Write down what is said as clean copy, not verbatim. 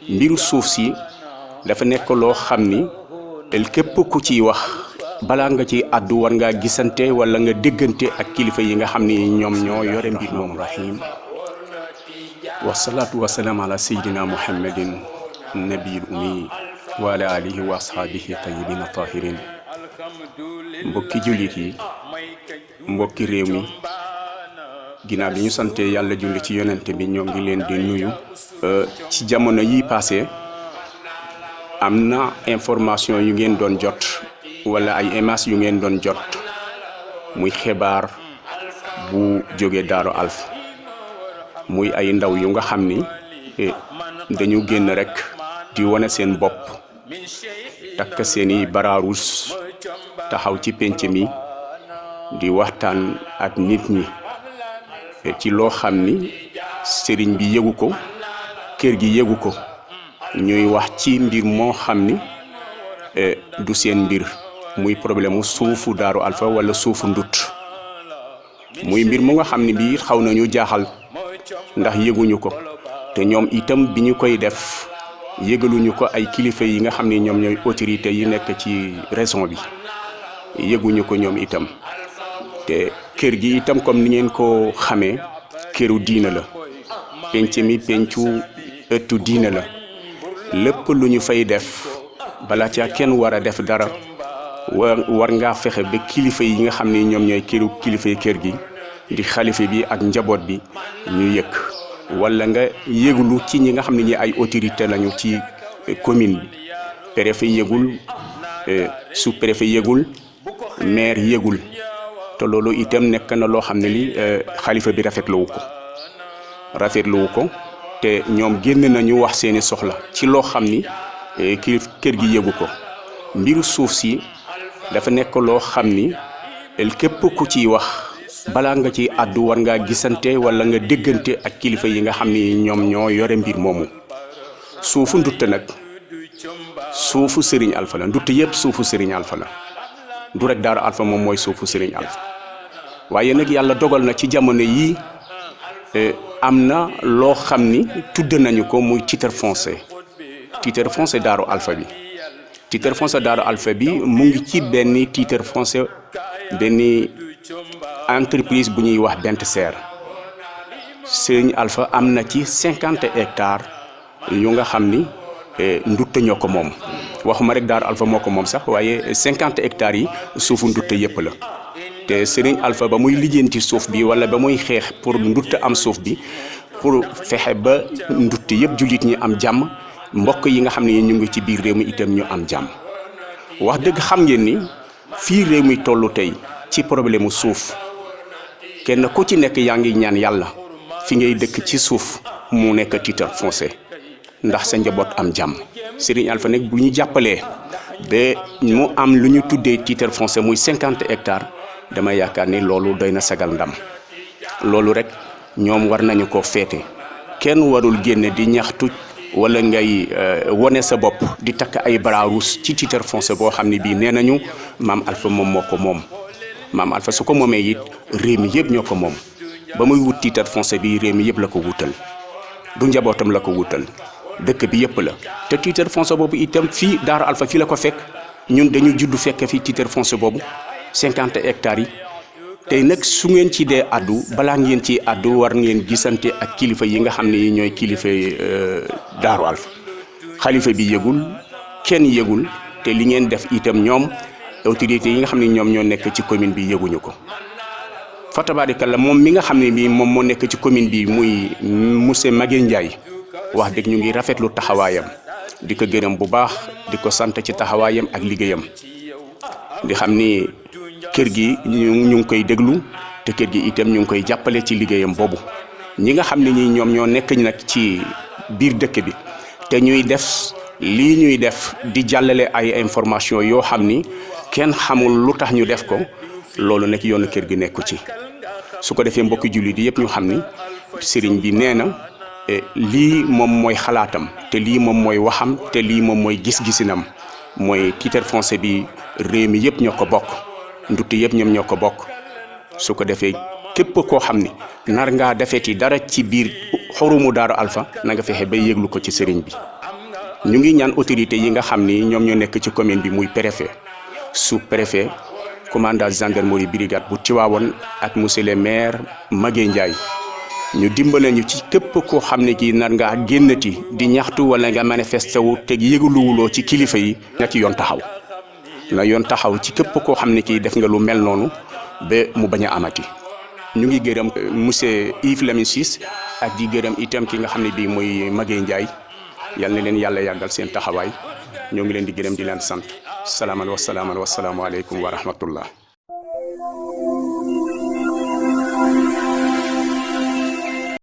mbiru suuf si dafa nekk loo xam ni képp ku ciy wax balaa nga ci àddu war ngaa gisante wala nga déggante ak kilifa yi nga xam ni ñoom ñoo yore mbir moom rahim wasalaatu wasalaam ala sayyidina muhammadin nabiyil ummi wa ala alihi wa ashaabihi tayyibina tahirin mbokki jullit yi mbokki réew mi ginnaaw bi ñu sante yàlla julli ci yonente bi ñoo ngi leen di nuyu ci jamono yi passé am na information yu ngeen doon jot wala ay images yu ngeen doon jot muy xibaar bu jóge Daaru Alf muy ay ndaw yu nga xam ni dañu génn rek di wane seen bopp takk seeni baraarus taxaw ci penc mi di waxtaan ak nit ñi ci loo xam ni sëriñ bi yëgu ko kër gi yëgu ko ñuy wax ci mbir moo xam ni du seen mbir muy problème mu suufu Daaru Alfa wala suufu ndut muy mbir mu nga xam ni bii xaw nañu jaaxal ndax yëguñu ko te ñoom itam bi ñu koy def yëgaluñu ko ay kilifa yi nga xam ni ñoom ñooy autorité yi nekk ci région bi yëguñu ko ñoom itam te kër gi itam comme ni ngeen ko xamee këru diina la penc mi pencu ëttu diina la lépp lu ñu fay def bala ca kenn war a def dara war ngaa fexe ba kilifa yi nga xam ni ñoom ñooy kilifa yi kër gi di xalifa bi ak njaboot bi ñu yëg wala nga yëglu ci ñi nga xam ne ñi ay autorité lañu ci commune bi préfet yëgul sous-préfet yëgul maire yëgul te loolu itam nekk na loo xam ne li xalifa bi rafetluwu ko te ñoom génn nañu wax seeni soxla ci loo xam ni kër gi yëgu ko mbiru suuf si dafa nekk loo xam ni képp ku ciy wax balaa nga ci àddu war ngaa gisante wala nga déggante ak kilifa yi nga xam ni ñoom ñoo yore mbir moomu suufu ndutt nag suufu Serigne Alpha la ndutt yëpp suufu Serigne Alpha la du rek Daaru Alpha moom mooy suufu Serigne Alpha waaye nag yàlla dogal na ci jamono yii am na loo xam ni tudd nañu ko muy titre foncier Daaru Alpha bi titre foncier Daaru Alpha bi mu ngi ci benn titre foncier benn entreprise bu ñuy wax Bent Seer Serigne Alpha am na ci 50 hectares yu nga xam ni ndutt ñoo ko moom waxuma rek Daaru Alpha moo ko moom sax waaye 50 hectares yi suufu ndutt yëpp la te Serigne Alpha ba muy lijjanti suuf bi wala ba muy xeex pour ndutt am suuf bi pour fexe ba ndutt yëpp jullit ñi am jàmm mbokk yi nga xam ne ñu ngi ci biir réew mi itam ñu am jàmm wax dëgg xam ngeen ni fii réew mi tollu tey ci problème mu suuf kenn ku ci nekk yaa ngi ñaan yàlla fi ngay dëkk ci suuf mu nekk titre foncier ndax sa njaboot am jàmm Serigne Alpha nag bu ñu jàppalee ba mu am lu ñu tuddee titre foncier muy 50 hectares dama yaakaar ni loolu doy na sagal ndam loolu rek ñoom war nañu ko féete kenn warul génne di ñaxtu wala ngay wone sa bopp di takk ay baraarus ci titre foncier boo xam ne bii nee nañu maam Alpha moom moo ko moom maam Alpha su ko moomee it réew mi yëpp ñoo ko moom ba muy wut titre foncier bi réew mi yëpp la ko wutal du njabootam la ko wutal dëkk bi yëpp la te titre foncier boobu itam fii Daaru Alpha fii la ko fekk ñun dañu juddu fekk fii titre foncier boobu 50 hectares yi tey nag su ngeen ci dee addu balaa ngeen ci addu war ngeen gisante ak kilifa yi nga xam ne ñooy kilifa Daaru Alpha xalifa bi yëgul kenn yëgul te li ngeen def itam ñoom autorités yi nga xam ne ñoom ñoo nekk ci commune bi yëguñu ko fa tabaarikalla moom mi nga xam ne bii moom moo nekk ci commune bi muy monsieur Maguette Ndiaye wax dëgg ñu ngi rafetlu taxawaayam di ko gërëm bu baax di ko sant ci taxawaayam ak liggéeyam di xam ni kër gi ñu ngi koy déglu te kër gi itam ñu ngi koy jàppale ci liggéeyam boobu ñi nga xam ne ñi ñoom ñoo nekk nag ci biir dëkk bi te ñuy def lii ñuy def di jàllale ay information yoo xam ni kenn xamul lu tax ñu def ko loolu nag yoonu kër gi nekku ci su ko defee mbokki jullit yi yëpp ñu xam ni sëriñ bi nee na lii moom mooy xalaatam te lii moom mooy waxam te lii moom mooy gis-gisinam mooy titre foncier bi réew mi yëpp ñoo ko bokk ndutt yëpp ñoom ñoo ko bokk su ko defee képp koo xam ni nar ngaa defeti dara ci biir xurumu Daaru Alpha na nga fexe ba yëglu ko ci sëriñ bi. ñu ngi ñaan autorité yi nga xam ni ñoom ñoo nekk ci commune bi muy préfet sous-préfet commandant gendarmerie brigade bu Tivaouane ak monsieur le maire Magué Ndiaye ñu dimbale ñu ci képp koo xam ne kii nar ngaa génnati di ñaxtu wala nga manifesté wu te yëgluwuloo ci kilifa yi na ci yoon taxaw na yoon taxaw ci képp koo xam ne kii def nga lu mel noonu ba mu bañ a amati. ñu ngi gërëm monsieur Yves Lamine Ciss ak di gërëm itam ki nga xam ne bii mooy Magué Ndiaye yal na leen yàlla yàggal seen taxawaay ñoo ngi leen di gërëm di leen sant salaaman wa salaamu aleykum wa rahmatullah.